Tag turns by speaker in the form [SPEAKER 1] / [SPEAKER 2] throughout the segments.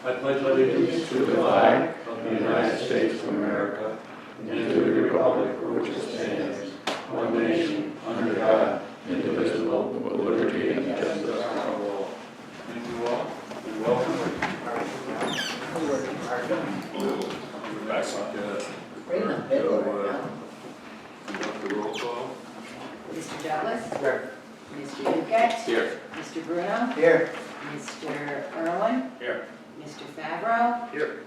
[SPEAKER 1] I pledge allegiance to the flag of the United States of America and to the republic for which it stands, one nation, under God, indivisible, with liberty and justice for all. Thank you all, and welcome.
[SPEAKER 2] Right in the middle right now.
[SPEAKER 1] Conduct the roll call.
[SPEAKER 3] Mr. Douglas?
[SPEAKER 2] Here.
[SPEAKER 3] Mr. Duquette?
[SPEAKER 1] Here.
[SPEAKER 3] Mr. Bruno?
[SPEAKER 2] Here.
[SPEAKER 3] Mr. Irwin?
[SPEAKER 1] Here.
[SPEAKER 3] Mr. Favreau?
[SPEAKER 1] Here.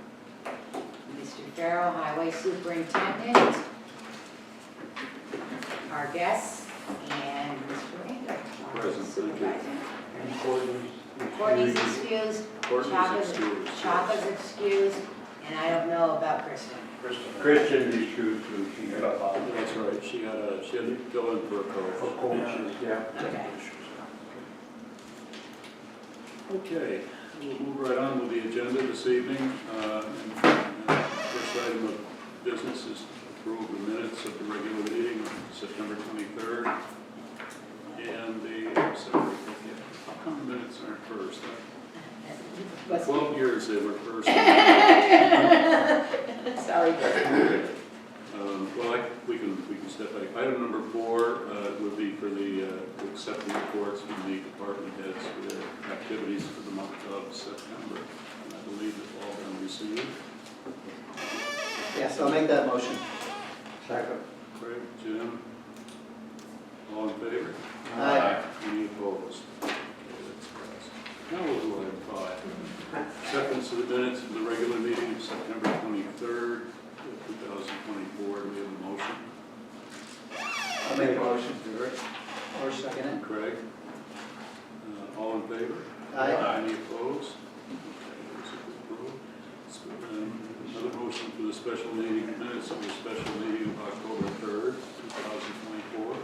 [SPEAKER 3] Mr. Farrell, Highway Superintendent? Our guests? And Mr. Ranger? our
[SPEAKER 1] Present, thank you.
[SPEAKER 3] Supervisor. Courtney's excused,
[SPEAKER 1] Courtney's excused.
[SPEAKER 3] Chapa's excused, and I don't know about Kristen.
[SPEAKER 4] Christian is true too. She got a
[SPEAKER 1] That's right, she had to fill in for a coach.
[SPEAKER 4] yeah.
[SPEAKER 3] Okay.
[SPEAKER 1] Okay, we'll move right on with the agenda this evening. First item of business is to approve the minutes of the regular meeting of September 23rd. And how come the minutes aren't first?
[SPEAKER 3] What's-
[SPEAKER 1] 12 years they were first.
[SPEAKER 3] Sorry.
[SPEAKER 1] Well, we can step back. Item number 4 would be for the to accept the reports from the department heads for their activities for the month of September. And I believe it's all been received.
[SPEAKER 2] Yes, I'll make that motion.
[SPEAKER 4] Second.
[SPEAKER 1] Craig, Jim, all in favor?
[SPEAKER 2] Aye.
[SPEAKER 1] Any opposed? Okay, that's passed. Now we'll do item 5. Acceptance of the minutes of the regular meeting of September 23rd, 2024. Do we have a motion?
[SPEAKER 2] I'll make a motion. Or second it.
[SPEAKER 1] Craig? All in favor?
[SPEAKER 2] Aye.
[SPEAKER 1] Any opposed? Okay, those are approved. Another motion for the special meeting minutes of the special meeting of October 3rd, 2024.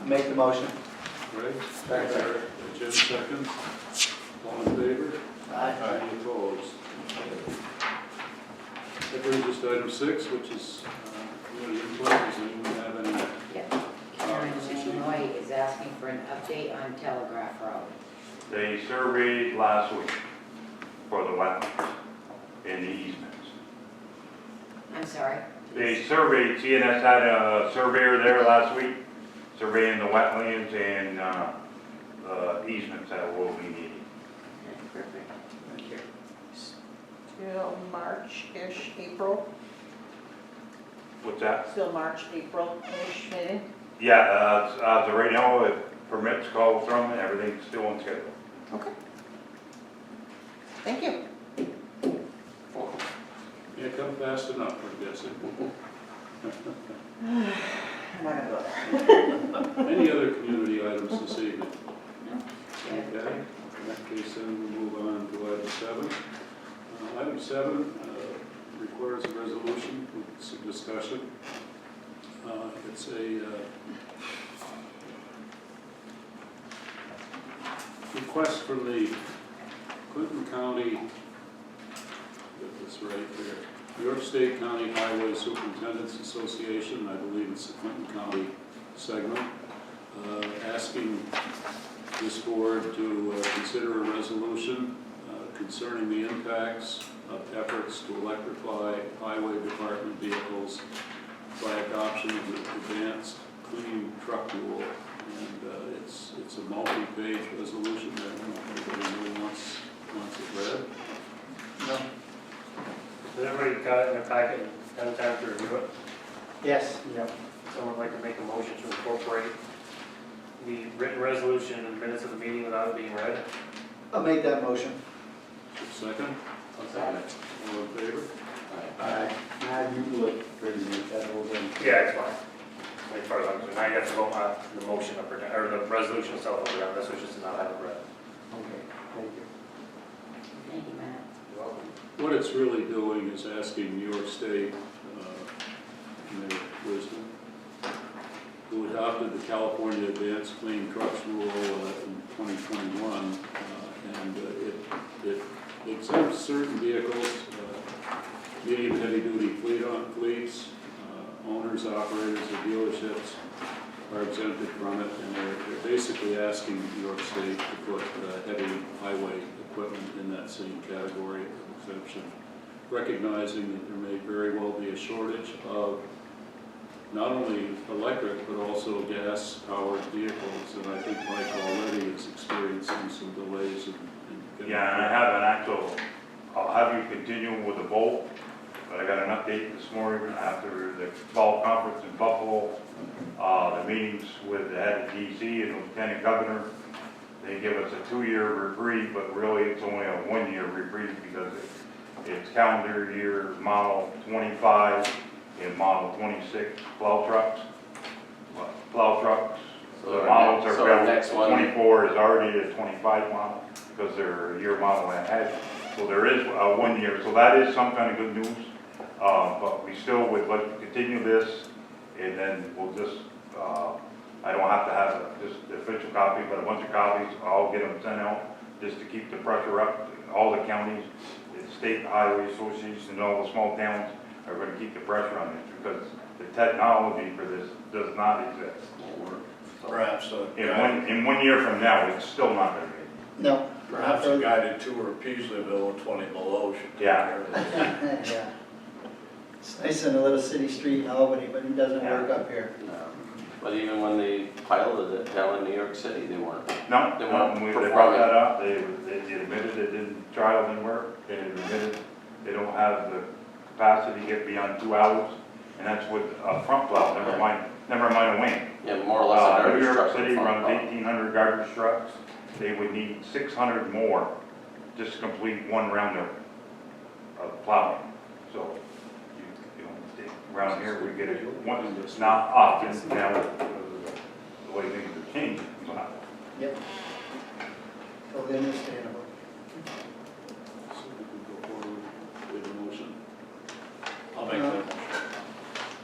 [SPEAKER 2] I'll make the motion.
[SPEAKER 1] Craig?
[SPEAKER 4] Second.
[SPEAKER 1] Jim seconds. All in favor?
[SPEAKER 2] Aye.
[SPEAKER 1] Any opposed? That brings us to item 6, which is community input. Does anyone have any?
[SPEAKER 3] Yep. Karen Illinois is asking for an update on Telegraph Road.
[SPEAKER 5] They surveyed last week for the wetlands and the easements.
[SPEAKER 3] I'm sorry?
[SPEAKER 5] They surveyed, CNS had a surveyor there last week, surveying the wetlands and easements that will be needed.
[SPEAKER 3] Perfect.
[SPEAKER 2] Thank you.
[SPEAKER 6] Till March-ish, April,
[SPEAKER 5] What's that?
[SPEAKER 6] still March, April-ish, maybe?
[SPEAKER 5] Yeah, as of right now, if permits go from it, everything's still on schedule.
[SPEAKER 6] Okay. Thank you.
[SPEAKER 1] Yeah, come fast enough, I'm guessing.
[SPEAKER 6] I'm not gonna go there.
[SPEAKER 1] Any other community items this evening?
[SPEAKER 3] No?
[SPEAKER 1] Okay, in that case then we'll move on to item 7. Item 7 requires a resolution with some discussion. It's a request from the Clinton County, get this right here, New York State County Highway Superintendents Association, I believe it's the Clinton County segment, asking this board to consider a resolution concerning the impacts of efforts to electrify highway department vehicles by adoption of the advanced clean truck rule. And it's a multi-page resolution that I don't know if anybody really wants it read.
[SPEAKER 2] No.
[SPEAKER 4] Has everybody got it in their packet and had time to review it?
[SPEAKER 2] Yes.
[SPEAKER 4] Yep. Someone would like to make a motion to incorporate the written resolution in the minutes of the meeting without it being read?
[SPEAKER 2] I'll make that motion.
[SPEAKER 1] Second? All in favor?
[SPEAKER 2] Aye.
[SPEAKER 4] Yeah, it's fine. As far as I'm concerned, now you have to vote on the motion up or down, or the resolution itself up or down, this was just to not have it read.
[SPEAKER 2] Okay, thank you.
[SPEAKER 3] Thank you, Matt.
[SPEAKER 4] You're welcome.
[SPEAKER 1] What it's really doing is asking New York State, in their wisdom, who adopted the California Advanced Clean Trucks Rule in 2021, and it exempts certain vehicles, medium heavy duty fleets, owners, operators of dealerships, are exempted from it, and they're basically asking New York State to put heavy highway equipment in that same category of exemption, recognizing that there may very well be a shortage of not only electric, but also gas-powered vehicles, and I think Mike already is experiencing some delays in getting.
[SPEAKER 5] Yeah, and I have an actual, I'll have you continue with the vote, but I got an update this morning after the fall conference in Buffalo, the meetings with the head of DC and the lieutenant governor. They give us a 2-year reprieve, but really it's only a 1-year reprieve because it's calendar year model 25 and model 26 plow trucks.
[SPEAKER 7] So
[SPEAKER 5] The models are
[SPEAKER 7] our next one,
[SPEAKER 5] 24 is already a 25 model because they're a year model ahead. So there is a 1 year, so that is some kind of good news. But we still would like to continue this, and then we'll just, I don't have to have just the official copy, but a bunch of copies, I'll get them sent out just to keep the pressure up. All the counties, the state highway associations, and all the small towns are going to keep the pressure on this because the technology for this does not exist.
[SPEAKER 8] Perhaps
[SPEAKER 5] In 1 year from now, it's still not going to be.
[SPEAKER 2] No.
[SPEAKER 8] perhaps a guided tour of Peasleyville and 20 below should take
[SPEAKER 5] Yeah.
[SPEAKER 8] care of this.
[SPEAKER 2] Yeah. It's nice in a little city street in Albany, but it doesn't work up here.
[SPEAKER 7] no. But even when they piloted it down in New York City, they weren't.
[SPEAKER 5] No,
[SPEAKER 7] They
[SPEAKER 5] no,
[SPEAKER 7] weren't
[SPEAKER 5] when they brought
[SPEAKER 7] performing.
[SPEAKER 5] that up, they admitted it didn't, trial didn't work, they admitted they don't have the capacity to get beyond 2 hours, and that's with a front plow, never mind a wing.
[SPEAKER 7] Yeah, more or less a
[SPEAKER 5] New
[SPEAKER 7] garbage
[SPEAKER 5] York
[SPEAKER 7] truck.
[SPEAKER 5] City
[SPEAKER 7] with
[SPEAKER 5] runs
[SPEAKER 7] front
[SPEAKER 5] 1,800 garbage trucks, they would need 600 more just to complete one round of plowing. So, you know, around here, we get it, one, it's not often now, the way things are changing.
[SPEAKER 2] Yep. Totally understandable.
[SPEAKER 1] So we can go forward with a motion.
[SPEAKER 8] I'll make that.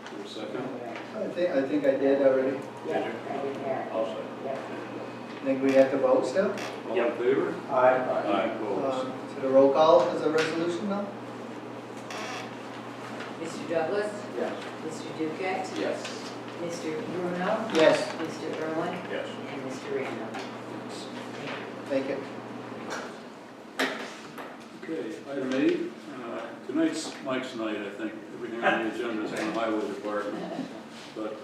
[SPEAKER 1] For a second.
[SPEAKER 2] I think I did already.
[SPEAKER 3] Yeah, I didn't hear.
[SPEAKER 8] I'll say.
[SPEAKER 3] Yeah.
[SPEAKER 2] Think we have to vote still?
[SPEAKER 1] All in favor?
[SPEAKER 2] Aye.
[SPEAKER 1] Aye. Opposed?
[SPEAKER 2] So the roll call is a resolution now?
[SPEAKER 3] Mr. Douglas?
[SPEAKER 7] Yes.
[SPEAKER 3] Mr. Duquette?
[SPEAKER 7] Yes.
[SPEAKER 3] Mr. Bruno?
[SPEAKER 2] Yes.
[SPEAKER 3] Mr. Irwin?
[SPEAKER 8] Yes.
[SPEAKER 3] And Mr. Randall?
[SPEAKER 2] Thank you.
[SPEAKER 1] Okay, item 8, tonight's Mike's night, I think. Everything on the agenda is in the highway department. But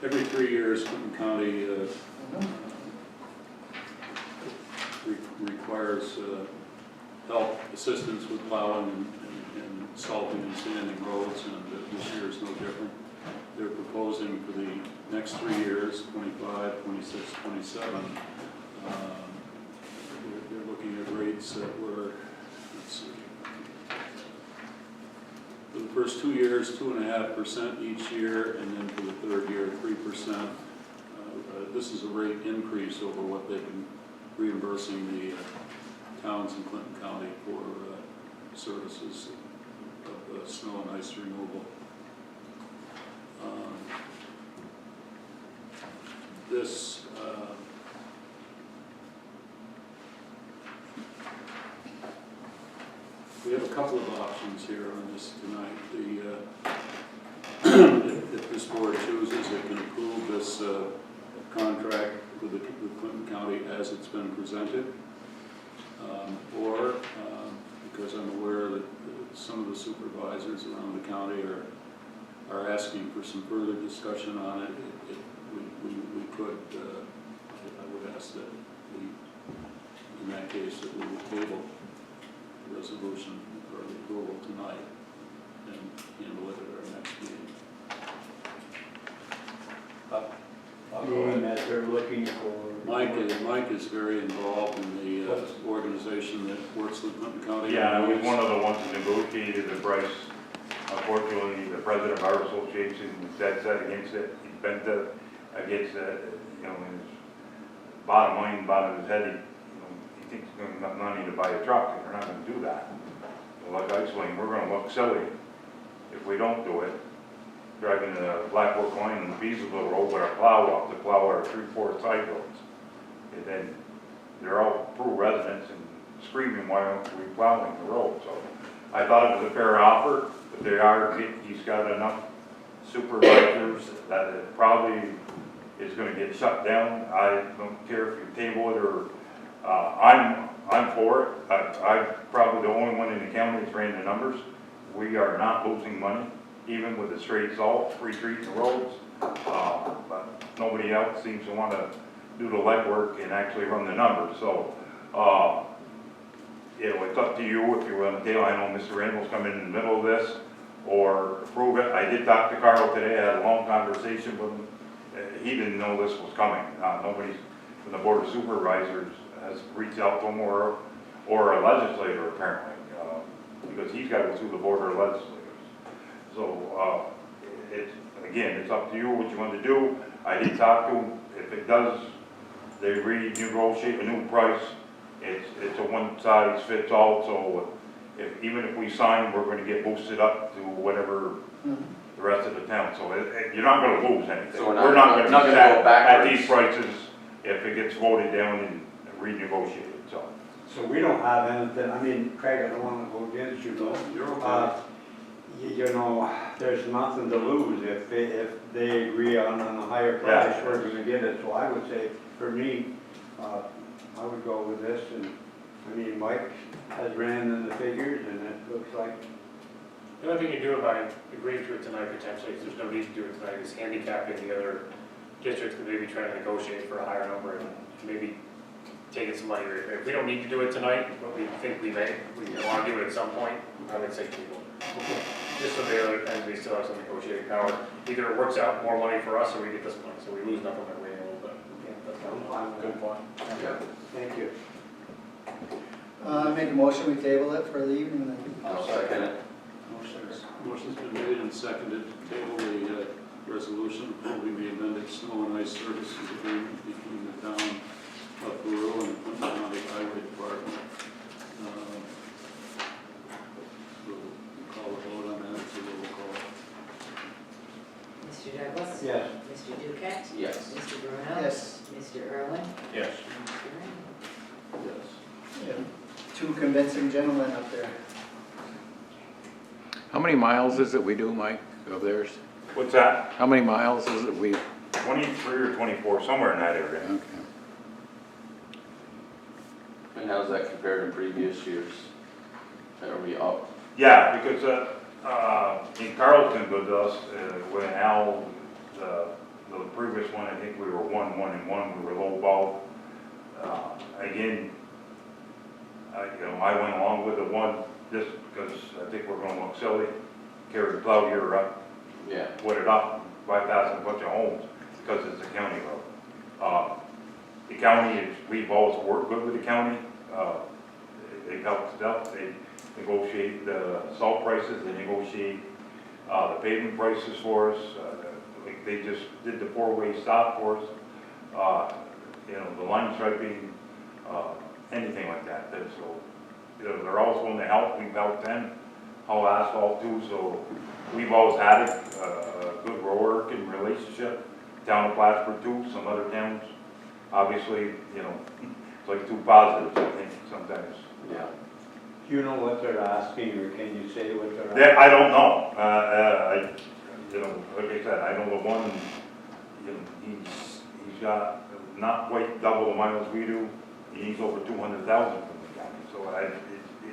[SPEAKER 1] every 3 years, Clinton County requires help, assistance with plowing and salting and sanding roads, and this year is no different. They're proposing for the next 3 years, 25, 26, 27, they're looking at rates that were, let's see, for the first 2 years, 2.5% each year, and then for the third year, 3%. This is a rate increase over what they've been reimbursing the towns in Clinton County for services of snow and ice removal. We have a couple of options here on this tonight. If this board chooses, it can approve this contract with Clinton County as it's been presented. Or, because I'm aware that some of the supervisors around the county are asking for some further discussion on it, we could, I would ask that we, in that case, that we would table the resolution or the approval tonight and handle it at our next meeting.
[SPEAKER 8] I'll go ahead.
[SPEAKER 2] that they're looking for.
[SPEAKER 1] Mike is very involved in the organization that works with Clinton County.
[SPEAKER 5] Yeah, I was one of the ones who negotiated the price. Unfortunately, the president of our association was dead set against it. He's bent against it, you know, his bottom line, bottom of his head, he thinks he's going to have money to buy a truck, and we're not going to do that. So like I explained, we're going to look silly if we don't do it. Driving the Black Work Line and the Beasleville Road with our plow up to plow our 3/4 side roads. And then they're all Peru residents and screaming, why aren't we plowing the road? So I thought it was a fair offer, but he's got enough supervisors, that it probably is gonna get shut down. I don't care if you table it or, I'm for it. I'm probably the only one in the county that's ran the numbers. We are not losing money, even with the straight salt, retreating the roads. But nobody else seems to want to do the legwork and actually run the numbers. So, you know, it's up to you if you want to. I know Mr. Randall's come in the middle of this or approve it. I did talk to Carl today. I had a long conversation with him. He didn't know this was coming. Nobody from the Board of Supervisors has reached out to him or a legislator apparently, because he's got to go through the Board of Legislators. So, it's up to you what you want to do. I did talk to him. If it does, they renegotiate a new price. It's a one size fits all. So even if we sign, we're going to get boosted up to whatever the rest of the town. So you're not going to lose anything.
[SPEAKER 7] So
[SPEAKER 5] we're not going to
[SPEAKER 7] go
[SPEAKER 5] at
[SPEAKER 7] backwards.
[SPEAKER 5] these prices if it gets voted down and renegotiated.
[SPEAKER 9] So we don't have anything, I mean, Craig, I don't want to go against you,
[SPEAKER 1] No,
[SPEAKER 9] but,
[SPEAKER 1] you're okay.
[SPEAKER 9] you know, there's nothing to lose if they agree on a higher price,
[SPEAKER 5] Yeah.
[SPEAKER 9] we're gonna get it. So I would say, for me, I would go with this, and, I mean, Mike has ran in the figures, and it looks like,
[SPEAKER 4] The only thing you do by agreeing to it tonight potentially, if there's no need to do it tonight, is handicapping the other districts that may be trying to negotiate for a higher number and maybe taking some money. If we don't need to do it tonight, but we think we may, we want to do it at some point, I would say people. Just so the other entities still have some negotiating power. Either it works out more money for us or we get this money, so we lose nothing by waiting a little bit. That's a good point.
[SPEAKER 9] thank you.
[SPEAKER 2] Make a motion, we table it for the evening then.
[SPEAKER 7] I'll second it.
[SPEAKER 1] Motion's been made and seconded to table the resolution approving the amended snow and ice services agreement between the town of Peru and the Clinton County Highway Department. We'll call a vote on that, it's a roll call.
[SPEAKER 3] Mr. Douglas?
[SPEAKER 9] Yes.
[SPEAKER 3] Mr. Duquette?
[SPEAKER 7] Yes.
[SPEAKER 3] Mr. Bruno?
[SPEAKER 2] Yes.
[SPEAKER 3] Mr. Irwin?
[SPEAKER 8] Yes.
[SPEAKER 3] And Mr. Randall?
[SPEAKER 1] Yes.
[SPEAKER 2] Two convincing gentlemen up there.
[SPEAKER 10] How many miles is it we do, Mike, of theirs?
[SPEAKER 5] What's that?
[SPEAKER 10] How many miles is it we?
[SPEAKER 5] 23 or 24, somewhere in that area.
[SPEAKER 10] Okay.
[SPEAKER 7] And how's that compared to previous years? Are we up?
[SPEAKER 5] Yeah, because in Carlton with us, when Al, the previous one, I think we were 1-1-1, we were low ball. Again, I went along with the one just because I think we're going to look silly. Carry the plow gear up,
[SPEAKER 7] Yeah.
[SPEAKER 5] put it up, bypassing a bunch of homes because it's a county road. The county, we've always worked good with the county. They've helped us out. They negotiate the salt prices, they negotiate the paving prices for us. They just did the four-way stop for us. The line striping, anything like that. So, they're always willing to help. We've helped them haul asphalt too. So we've always had a good working relationship. Town of Plattsburgh too, some other towns. Obviously, it's like two positives, I think, sometimes.
[SPEAKER 7] Yeah.
[SPEAKER 9] Do you know what they're asking, or can you say what they're asking?
[SPEAKER 5] Yeah, I don't know. Like I said, I know the one, he's got not quite double the miles we do. He's over 200,000 from the county, so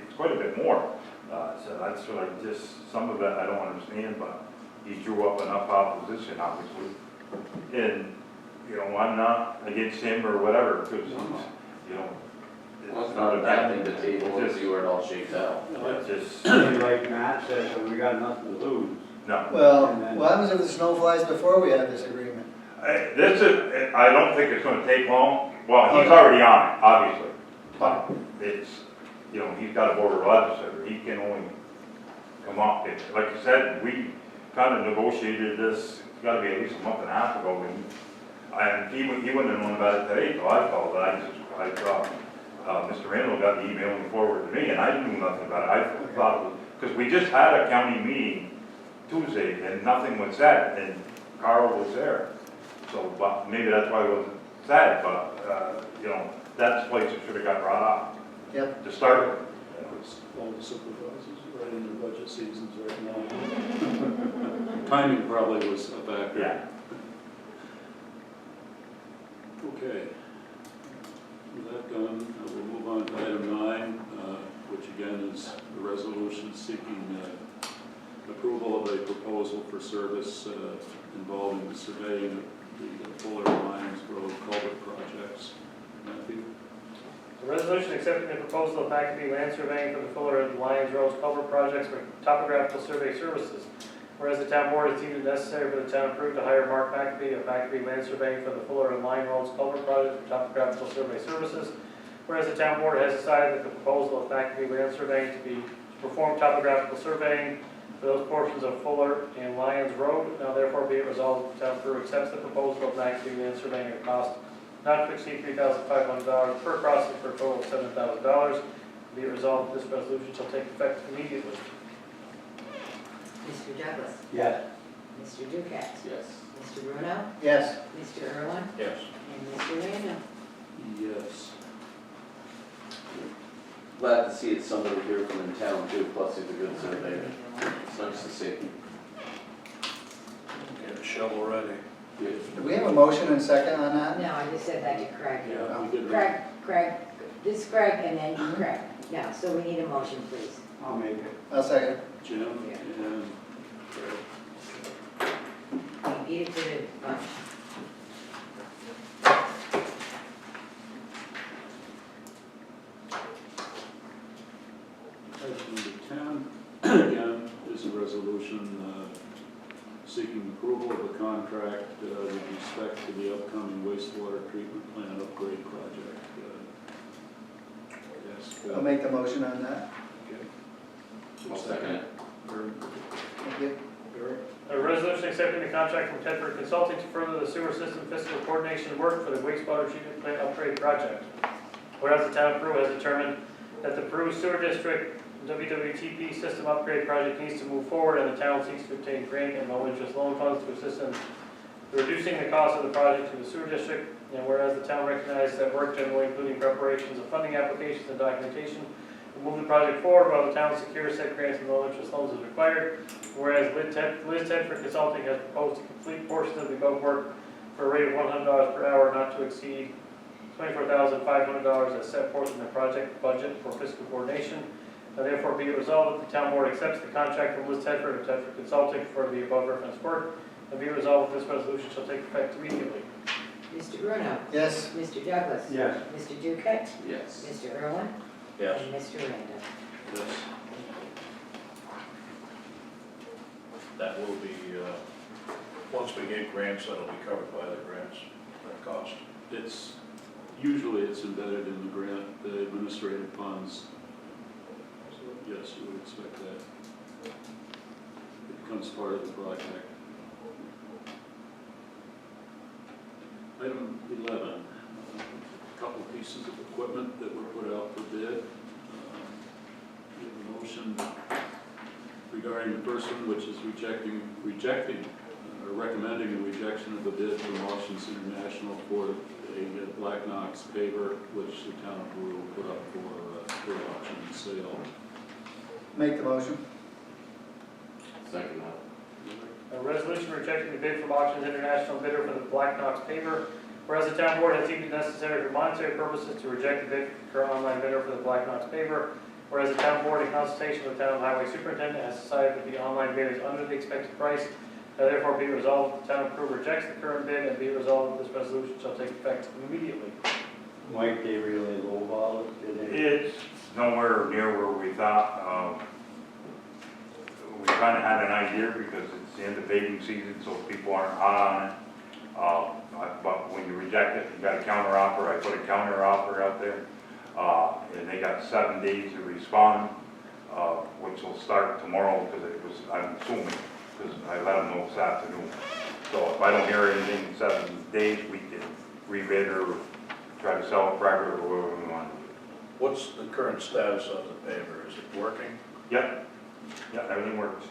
[SPEAKER 5] it's quite a bit more. So that's what some of that I don't understand, but he drew up enough opposition, obviously. And, I'm not against him or whatever, because
[SPEAKER 7] Well, it's not a bad thing to table and see where it all shakes out.
[SPEAKER 5] It's just,
[SPEAKER 9] And like Matt says, we got nothing to lose.
[SPEAKER 5] no.
[SPEAKER 2] Well, what happens if the snow flies before we have this agreement?
[SPEAKER 5] I don't think it's gonna take long. Well, he's already on it, obviously. But it's, he's got a board of legislature. He can only come up. Like you said, we kind of negotiated this, it's gotta be at least a month and a half ago. And he wouldn't have known about it today, so I called. I thought, Mr. Randall got the email and forwarded to me, and I knew nothing about it. I thought it was, because we just had a county meeting Tuesday, and nothing was said, and Carl was there. So, but maybe that's why it wasn't said, but, that's the place that should have got brought up.
[SPEAKER 2] Yep.
[SPEAKER 5] To start with.
[SPEAKER 1] All the supervisors are right in their budget seasons right now. timing probably was a factor.
[SPEAKER 5] Yeah.
[SPEAKER 1] Okay. With that done, we'll move on to item 9, which again is a resolution seeking approval of a proposal for service involving the surveying of the Fuller and Lyons Road culvert projects. Matthew?
[SPEAKER 4] A resolution accepting the proposal of Machabee land surveying for the Fuller and Lyons Road Culvert projects for topographical survey services. Whereas the town board has deemed it necessary for the town approved to hire Mark Machabee of Machabee land surveying for the Fuller and Lyons Road Culvert project for topographical survey services. Whereas the town board has decided that the proposal of Machabee land surveying to perform topographical surveying for those portions of Fuller and Lyons Road, now therefore be it resolved that the town of Peru accepts the proposal of Machabee land surveying at a cost not to exceed $3,500 per crossing for a total of $7,000. Be it resolved that this resolution shall take effect immediately.
[SPEAKER 3] Mr. Douglas?
[SPEAKER 9] Yes.
[SPEAKER 3] Mr. Duquette?
[SPEAKER 7] Yes.
[SPEAKER 3] Mr. Bruno?
[SPEAKER 2] Yes.
[SPEAKER 3] Mr. Irwin?
[SPEAKER 8] Yes.
[SPEAKER 3] And Mr. Randall?
[SPEAKER 1] Yes.
[SPEAKER 7] Glad to see it's somebody here from in town too, plus he's a good surveyor. It's nice to see.
[SPEAKER 8] Get a shovel ready.
[SPEAKER 7] Good.
[SPEAKER 2] Do we have a motion and second on that?
[SPEAKER 3] No, I just said that to Craig.
[SPEAKER 1] Yeah, we did.
[SPEAKER 3] Craig, this Craig and then Craig. No, so we need a motion, please.
[SPEAKER 9] I'll make it.
[SPEAKER 2] I'll second.
[SPEAKER 1] Jim and Craig.
[SPEAKER 3] You beat it to the punch.
[SPEAKER 1] Item number 10, again, is a resolution seeking approval of a contract with respect to the upcoming wastewater treatment plant upgrade project. Yes.
[SPEAKER 2] I'll make the motion on that.
[SPEAKER 1] Okay.
[SPEAKER 7] I'll second it.
[SPEAKER 2] Thank you.
[SPEAKER 4] A resolution accepting the contract from Tedford Consulting to further the sewer system fiscal coordination work for the wastewater treatment plant upgrade project. Whereas the town of Peru has determined that the Peru Sewer District WWTP system upgrade project needs to move forward, and the town seeks to obtain grant and low-interest loan funds to assist in reducing the cost of the project to the sewer district. And whereas the town recognizes that work generally including preparations of funding applications and documentation will move the project forward while the town secures said grants and low-interest loans as required. Whereas Liz Tedford Consulting has proposed to complete portions of the above work for a rate of $100 per hour, not to exceed $24,500 as set forth in the project budget for fiscal coordination. Now therefore be it resolved that the town board accepts the contract from Liz Tedford of Tedford Consulting for the above referenced work, and be it resolved that this resolution shall take effect immediately.
[SPEAKER 3] Mr. Bruno?
[SPEAKER 2] Yes.
[SPEAKER 3] Mr. Douglas?
[SPEAKER 9] Yes.
[SPEAKER 3] Mr. Duquette?
[SPEAKER 7] Yes.
[SPEAKER 3] Mr. Irwin?
[SPEAKER 8] Yes.
[SPEAKER 3] And Mr. Randall?
[SPEAKER 1] Yes.
[SPEAKER 8] That will be, once we get grants, that'll be covered by the grants, that cost.
[SPEAKER 1] Usually it's embedded in the grant, the administrative funds. So yes, you would expect that. It becomes part of the project. Item 11, a couple pieces of equipment that were put out for bid. We have a motion regarding the first one, which is rejecting or recommending a rejection of the bid from Auctions International for a Blawknox paver, which the town of Peru put up for auction and sale.
[SPEAKER 2] Make the motion.
[SPEAKER 7] Second that.
[SPEAKER 4] A resolution rejecting the bid from Auctions International bidder for the Blawknox paver. Whereas the town board has deemed it necessary for monetary purposes to reject the bid from the current online bidder for the Blawknox paver. Whereas the town board, in consultation with the town highway superintendent, has decided that the online bid is under the expected price. Now therefore be resolved that the town of Peru rejects the current bid, and be resolved that this resolution shall take effect immediately.
[SPEAKER 9] Mike, they really lowball it, did they?
[SPEAKER 5] It's nowhere near where we thought. We kind of had an idea because it's the end of paving season, so people aren't hot on it. But when you reject it, you got a counter offer. I put a counter offer out there. And they got 7 days to respond, which will start tomorrow because it was, I'm assuming, because I let them know this afternoon. So if I don't hear anything in 7 days, we can rebid or try to sell it private or whatever we want to do.
[SPEAKER 8] What's the current status of the paver? Is it working?
[SPEAKER 5] Yep, yeah, everything works.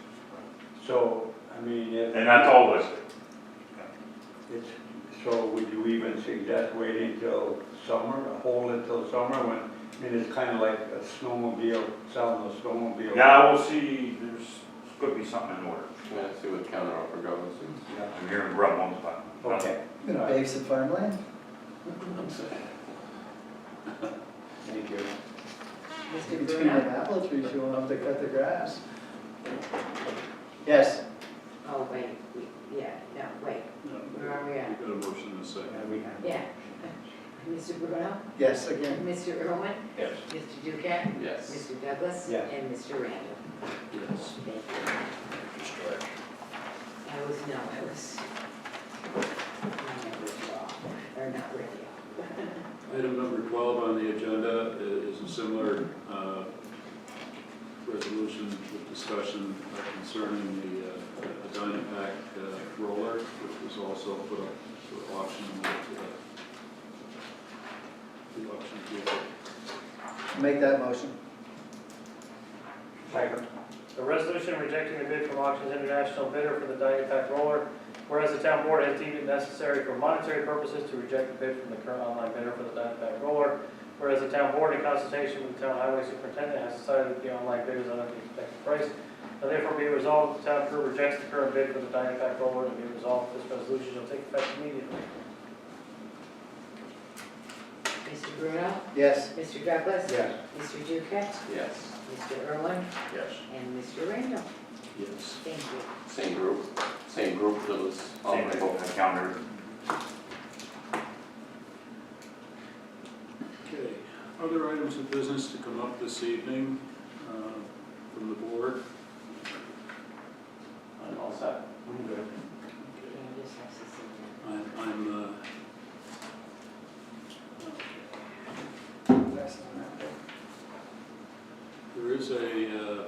[SPEAKER 9] So, I mean, if.
[SPEAKER 5] And that's all listed.
[SPEAKER 9] It's, so would you even suggest waiting till summer, hold it till summer when, I mean, it's kind of like a snowmobile, selling a snowmobile?
[SPEAKER 5] Yeah, we'll see, there's could be something in order.
[SPEAKER 7] Yeah, see what counter offer goes.
[SPEAKER 5] I'm hearing rub one spot.
[SPEAKER 9] Okay.
[SPEAKER 2] Gonna pave some farmland?
[SPEAKER 9] Thank you.
[SPEAKER 3] Mr.
[SPEAKER 2] Between an
[SPEAKER 3] Bruno?
[SPEAKER 2] apple tree, you won't have to cut the grass. Yes.
[SPEAKER 3] Oh, wait, yeah, no, wait,
[SPEAKER 1] No,
[SPEAKER 3] where are we at?
[SPEAKER 1] we got a motion in a second.
[SPEAKER 9] Yeah, we have.
[SPEAKER 3] Yeah. Mr. Bruno?
[SPEAKER 2] Yes, again.
[SPEAKER 3] Mr. Irwin?
[SPEAKER 8] Yes.
[SPEAKER 3] Mr. Duquette?
[SPEAKER 7] Yes.
[SPEAKER 3] Mr. Douglas?
[SPEAKER 9] Yes.
[SPEAKER 3] And Mr. Randall?
[SPEAKER 1] Yes.
[SPEAKER 3] Thank you.
[SPEAKER 8] Distraction.
[SPEAKER 3] I was wrong, or not radio.
[SPEAKER 1] Item number 12 on the agenda is a similar resolution with discussion concerning the Dynapack roller, which was also put up for auction with the auction vehicle.
[SPEAKER 2] Make that motion.
[SPEAKER 9] Second.
[SPEAKER 4] A resolution rejecting the bid from Auctions International bidder for the Dynapack roller, whereas the town board has deemed it necessary for monetary purposes to reject the bid from the current online bidder for the Dynapack roller, whereas the town board in consultation with the town highway superintendent has decided that the online bid is under the expected price. Now therefore be resolved, the town crew rejects the current bid for the Dynapack roller, and be resolved, this resolution shall take effect immediately.
[SPEAKER 3] Mr. Bruno?
[SPEAKER 2] Yes.
[SPEAKER 3] Mr. Douglas?
[SPEAKER 9] Yes.
[SPEAKER 3] Mr. Duquette?
[SPEAKER 7] Yes.
[SPEAKER 3] Mr. Irwin?
[SPEAKER 8] Yes.
[SPEAKER 3] And Mr. Randall?
[SPEAKER 1] Yes.
[SPEAKER 3] Thank you.
[SPEAKER 7] Same group that was on
[SPEAKER 5] Same
[SPEAKER 7] my
[SPEAKER 5] thing, counter.
[SPEAKER 1] Okay. Other items of business to come up this evening from the board?
[SPEAKER 7] I'm all set.
[SPEAKER 9] I'm good.
[SPEAKER 3] Yeah, just has to sit there.
[SPEAKER 1] I'm
[SPEAKER 2] That's not that
[SPEAKER 1] there is an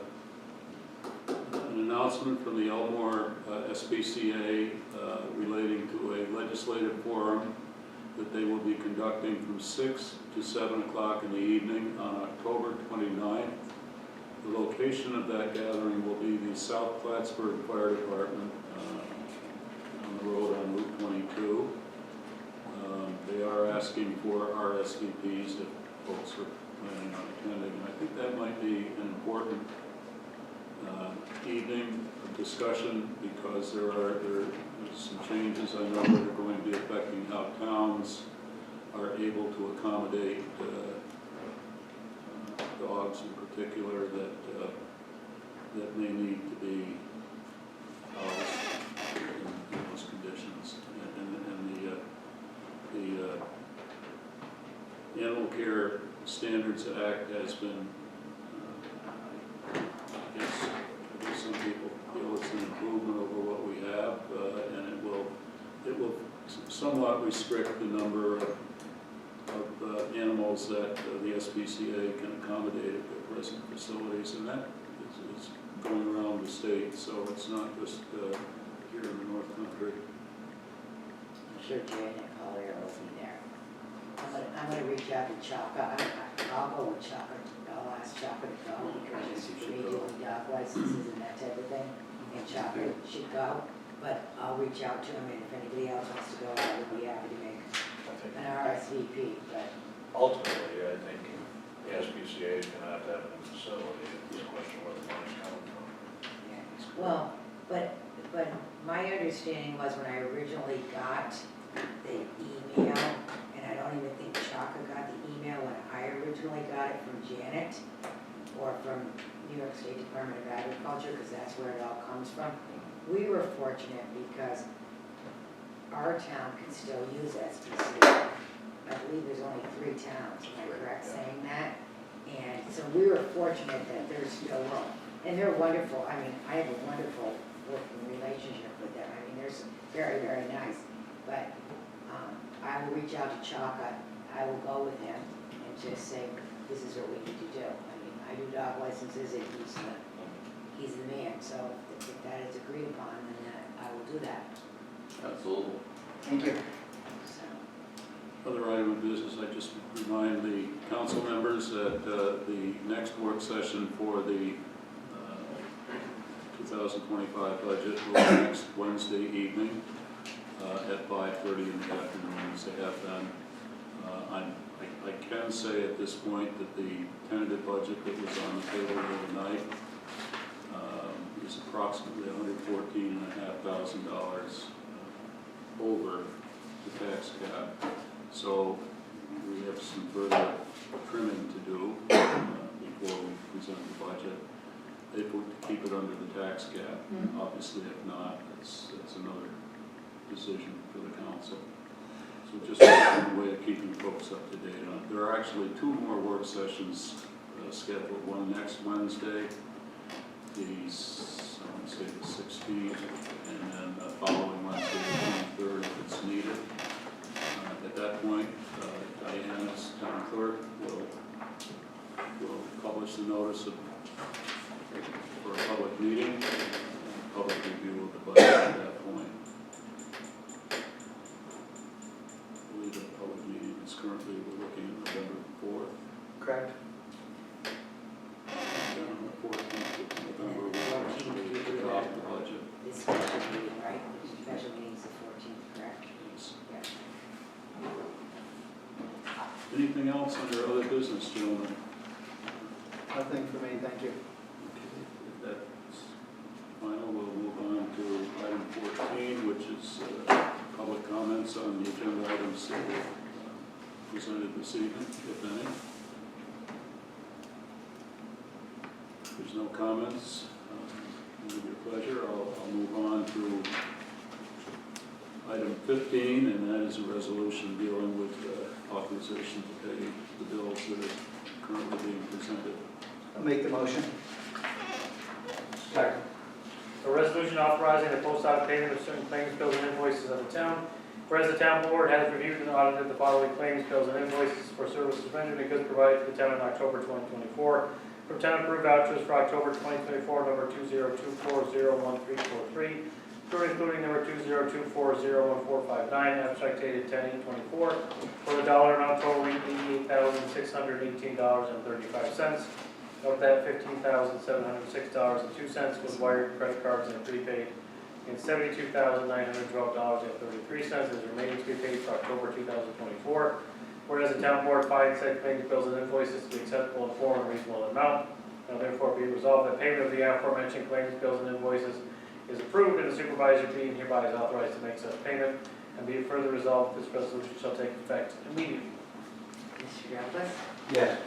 [SPEAKER 1] announcement from the Elmore SPCA relating to a legislative forum that they will be conducting from 6 to 7 o'clock in the evening on October 29th. The location of that gathering will be the South Plattsburgh Fire Department on the road on Route 22. They are asking for RSVPs if folks are planning on attending. And I think that might be an important evening of discussion because there's some changes I know that are going to be affecting how towns are able to accommodate dogs in particular that may need to be housed in those conditions. And the Animal Care Standards Act has been, I guess some people feel it's an improvement over what we have, and it will somewhat restrict the number of animals that the SPCA can accommodate at their present facilities, and that is going around the state, so it's not just here in the North Country.
[SPEAKER 3] I'm sure Janet Collier will be there. I'm gonna reach out to Chaka. I'll go with Chaka. I'll ask Chaka to go because they do dog licenses and that type of thing. And Chaka should go, but I'll reach out to him, and if anybody else wants to go, I would be happy to make
[SPEAKER 8] I think
[SPEAKER 3] an RSVP, but
[SPEAKER 8] ultimately, I think the SPCA is gonna have to have a new facility. It's a question of where the money's coming from.
[SPEAKER 3] yeah. Well, but my understanding was when I originally got the email, and I don't even think Chaka got the email when I originally got it from Janet or from New York State Department of Agriculture, because that's where it all comes from. We were fortunate because our town can still use SPCA. I believe there's only 3 towns, am I correct saying that? And so we were fortunate that there's still room. And they're wonderful, I mean, I have a wonderful working relationship with them. I mean, they're very, very nice. But I will reach out to Chaka, I will go with him and just say, this is what we need to do. I mean, I do dog licenses and he's the man, so if that is agreed upon, then I will do that.
[SPEAKER 7] Absolutely.
[SPEAKER 2] Thank you.
[SPEAKER 3] So,
[SPEAKER 1] Other item of business, I just remind the council members that the next work session for the 2025 budget will be next Wednesday evening at 5:30 in the afternoon, as they have done. I can say at this point that the tentative budget that was on the table the other night is approximately $114,500 over the tax cap. So we have some further trimming to do before we present the budget. If we're to keep it under the tax cap, obviously if not, that's another decision for the council. So just a way of keeping folks up to date on it. There are actually 2 more work sessions scheduled, one next Wednesday, I want to say the 16th, and then the following Wednesday, the 23rd, if it's needed. At that point, Diane, as town clerk, will publish the notice for a public meeting, public review of the budget at that point. I believe the public meeting is currently, we're looking at November 4th.
[SPEAKER 2] Correct.
[SPEAKER 1] Then on the 14th of November, we'll actually adopt the budget.
[SPEAKER 3] This special meeting, right? The special meeting's the 14th, correct?
[SPEAKER 1] Yes.
[SPEAKER 3] Yeah.
[SPEAKER 1] Anything else under other business, gentlemen?
[SPEAKER 2] Nothing for me, thank you.
[SPEAKER 1] Okay, if that's final, we'll move on to item 14, which is public comments on the agenda items that were presented this evening, if any. If there's no comments, with your pleasure, I'll move on to item 15, and that is a resolution dealing with authorization to pay the bills that are currently being presented.
[SPEAKER 2] I'll make the motion. Second.
[SPEAKER 4] A resolution authorizing the post-audit payment of certain claims, bills, and invoices of the town. Whereas the town board has reviewed and audited the following claims, bills, and invoices for services rendered and goods provided to the town in October 2024. From town approved vouchers for October 2024, number 2024011343, including number 2024011459, abstract dated 10/8/24, for the dollar amount totaling $88,618.35. Of that, $15,706.02 was wired, credit cards, and prepaid, and $72,912.33 is remaining to be paid for October 2024. Whereas the town board finds said claims, bills, and invoices to be acceptable in form and reasonable amount, now therefore be resolved that payment of the aforementioned claims, bills, and invoices is approved, and the supervisor being hereby is authorized to make such payment, and be it further resolved, this resolution shall take effect immediately.
[SPEAKER 3] Mr. Douglas?
[SPEAKER 2] Yes.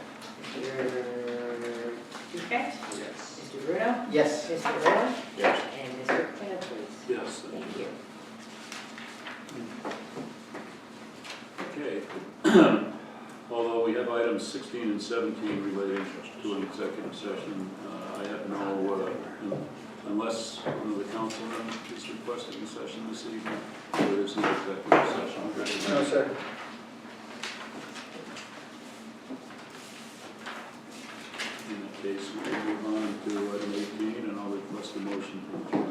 [SPEAKER 3] Mr. Duquette?
[SPEAKER 7] Yes.
[SPEAKER 3] Mr. Bruno?
[SPEAKER 2] Yes.
[SPEAKER 3] Mr. Moore?
[SPEAKER 8] Yes.
[SPEAKER 3] And Mr. Kenneth, please.
[SPEAKER 1] Yes,
[SPEAKER 3] Thank you.
[SPEAKER 1] Okay. Although we have items 16 and 17 relating to an executive session, I have no, unless one of the councilmen is requesting a session this evening, there is no executive session.
[SPEAKER 2] No, sir.
[SPEAKER 1] In that case, we'll move on to item 18, and I'll request a motion to adjourn.